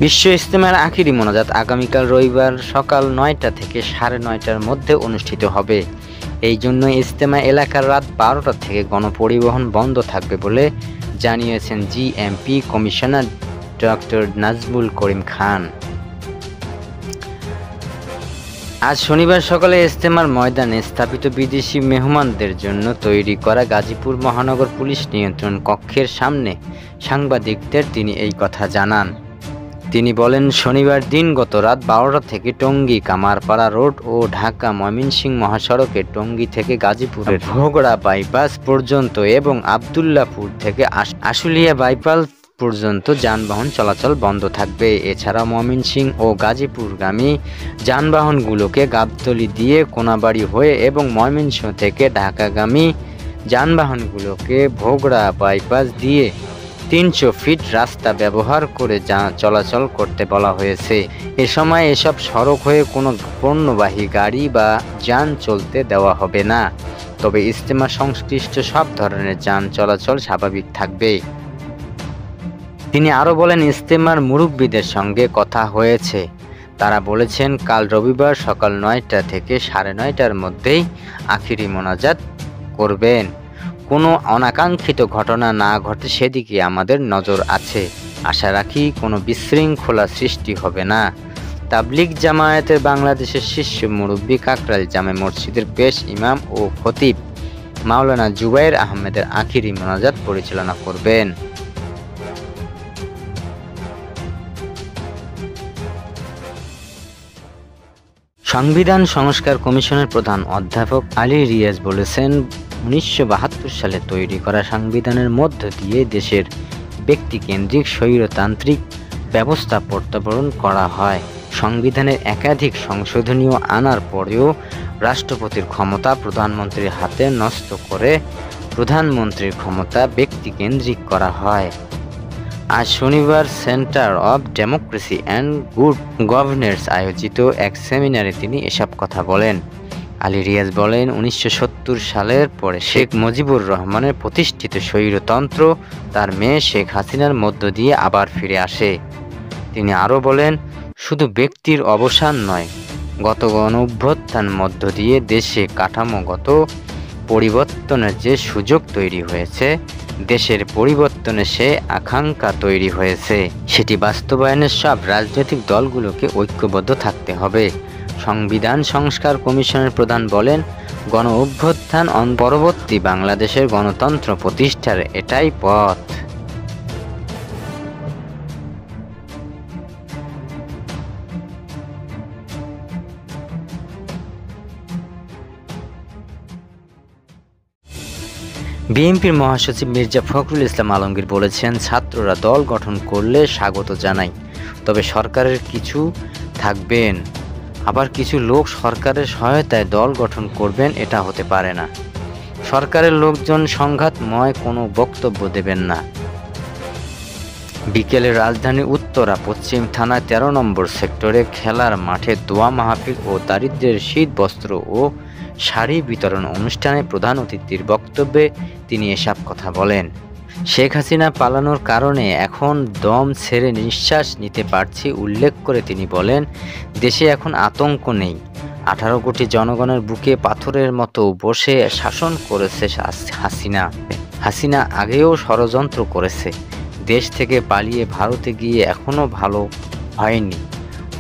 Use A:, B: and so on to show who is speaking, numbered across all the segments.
A: বিশ্ব ইজতেমার আখিরি মোনাজাত আগামীকাল রবিবার সকাল ৯টা থেকে ৯:৩০টার মধ্যে অনুষ্ঠিত হবে। এই জন্য ইজতেমা এলাকার রাত ১২টা থেকে গণপরিবহন বন্ধ থাকবে বলে জানিয়েছেন GMP commissioner doctor Nazmul Karim Khan. আজ শনিবার সকালে ইজতেমার ময়দানে স্থাপিত বিদেশি মেহমানদের জন্য তৈরি করা গাজীপুর মহানগর পুলিশ নিয়ন্ত্রণ কক্ষের সামনে সাংবাদিকদের তিনি এই কথা জানান। তিনি বলেন, শনিবার দিনগত রাত ১২টা থেকে টঙ্গী কামারপাড়া রোড ও ঢাকা ময়মনসিংহ মহাসড়কে টঙ্গী থেকে গাজীপুরের ভোগড়া বাইপাস পর্যন্ত এবং আবদুল্লাপুর থেকে আশুলিয়া বাইপাস পর্যন্ত যানবাহন চলাচল বন্ধ থাকবে। এছাড়া ময়মনসিংহ ও গাজীপুরগামী যানবাহনগুলোকে গাবতলী দিয়ে কোনাবাড়ি হয়ে এবং ময়মনসিংহ থেকে ঢাকাগামী যানবাহনগুলোকে ভোগড়া বাইপাস দিয়ে ৩০০ ফিট রাস্তা ব্যবহার করে চলাচল করতে বলা হয়েছে। এ সময় এসব সড়ক হয়ে কোনো পণ্যবাহী গাড়ি বা যান চলতে দেওয়া হবে না। তবে ইজতেমা সংশ্লিষ্ট সব ধরনের যান চলাচল স্বাভাবিক থাকবে। তিনি আরও বলেন, ইজতেমার মুরব্বিদের সঙ্গে কথা হয়েছে। তারা বলেছেন কাল রবিবার সকাল ৯টা থেকে ৯:৩০টার মধ্যেই আখিরি মোনাজাত করবেন। কোনো অনাকাঙ্ক্ষিত ঘটনা না ঘটে সেদিকে আমাদের নজর আছে। আশা রাখি কোনো বিশৃঙ্খলা সৃষ্টি হবে না। তাবলিগ জামায়াতের বাংলাদেশের শীর্ষ মুরব্বি কাকরাইল জামে মসজিদের পেশ ইমাম ও খতিব মাওলানা জুবায়ের আহমেদের আখিরি মোনাজাত পরিচালনা করবেন। সংবিধান সংস্কার কমিশনের প্রধান অধ্যাপক আলী রিয়াজ বলেছেন, ১৯৭২ সালে তৈরি করা সংবিধানের মধ্য দিয়ে দেশের ব্যক্তিকেন্দ্রিক স্বৈরতান্ত্রিক ব্যবস্থা প্রত্যাবরণ করা হয়। সংবিধানের একাধিক সংশোধনীয় আনার পরেও রাষ্ট্রপতির ক্ষমতা প্রধানমন্ত্রীর হাতে ন্যস্ত করে প্রধানমন্ত্রীর ক্ষমতা ব্যক্তিকেন্দ্রিক করা হয়। আজ শনিবার centre of democracy and good governance আয়োজিত এক সেমিনারে তিনি এসব কথা বলেন। আলী রিয়াজ বলেন, ১৯৭০ সালের পরে শেখ মুজিবুর রহমানের প্রতিষ্ঠিত স্বৈরতন্ত্র তার মেয়ে শেখ হাসিনার মধ্য দিয়ে আবার ফিরে আসে। তিনি আরও বলেন, শুধু ব্যক্তির অবসান নয়, গত গণঅভ্যুত্থান মধ্য দিয়ে দেশে কাঠামোগত পরিবর্তনের যে সুযোগ তৈরি হয়েছে, দেশের পরিবর্তনে সে আকাঙ্ক্ষা তৈরি হয়েছে, সেটি বাস্তবায়নে সব রাজনৈতিক দলগুলোকে ঐক্যবদ্ধ থাকতে হবে। সংবিধান সংস্কার কমিশনের প্রধান বলেন, গণঅভ্যুত্থান পরবর্তী বাংলাদেশের গণতন্ত্র প্রতিষ্ঠার এটাই পথ। বিএনপির মহাসচিব মির্জা ফখরুল ইসলাম আলমগীর বলেছেন, ছাত্ররা দল গঠন করলে স্বাগত জানাই, তবে সরকারের কিছু থাকবেন, আবার কিছু লোক সরকারের সহায়তায় দল গঠন করবেন, এটা হতে পারে না। সরকারের লোকজন সংঘাতময় কোনো বক্তব্য দেবেন না। বিকেলে রাজধানীর উত্তরা পশ্চিম থানায় ১৩ নম্বর সেক্টরে খেলার মাঠে দোয়া মাহফিল ও দারিদ্র্যের শীত বস্ত্র ও শাড়ি বিতরণ অনুষ্ঠানে প্রধান অতিথির বক্তব্যে তিনি এসব কথা বলেন। শেখ হাসিনা পালানোর কারণে এখন দম ছেড়ে নিঃশ্বাস নিতে পারছি উল্লেখ করে তিনি বলেন, দেশে এখন আতঙ্ক নেই। ১৮ কোটি জনগণের বুকে পাথরের মতো বসে শাসন করেছে হাসিনা আগেও ষড়যন্ত্র করেছে। দেশ থেকে পালিয়ে ভারতে গিয়ে এখনও ভালো হয়নি।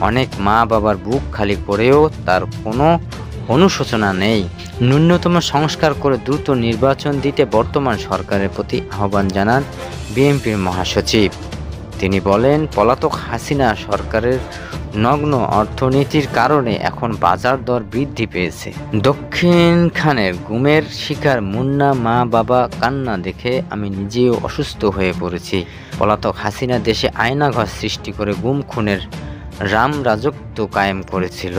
A: অনেক মা বাবার বুক খালি করেও তার কোনো অনুশোচনা নেই। ন্যূনতম সংস্কার করে দ্রুত নির্বাচন দিতে বর্তমান সরকারের প্রতি আহ্বান জানান বিএনপির মহাসচিব। তিনি বলেন, পলাতক হাসিনা সরকারের নগ্ন অর্থনীতির কারণে এখন বাজার দর বৃদ্ধি পেয়েছে। দক্ষিণ খানের গুমের শিকার মুন্না মা বাবা কান্না দেখে আমি নিজেও অসুস্থ হয়ে পড়েছি। পলাতক হাসিনা দেশে আয়নাঘর সৃষ্টি করে গুম খুনের রাজত্ব কায়েম করেছিল।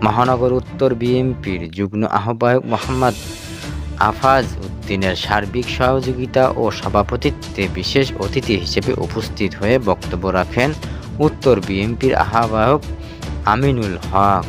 A: মহানগর উত্তর বিএনপির যুগ্ম আহ্বায়ক মোহাম্মদ আফাজ উদ্দিনের সার্বিক সহযোগিতা ও সভাপতিত্বে বিশেষ অতিথি হিসেবে উপস্থিত হয়ে বক্তব্য রাখেন উত্তর বিএনপির আহ্বায়ক আমিনুল হক।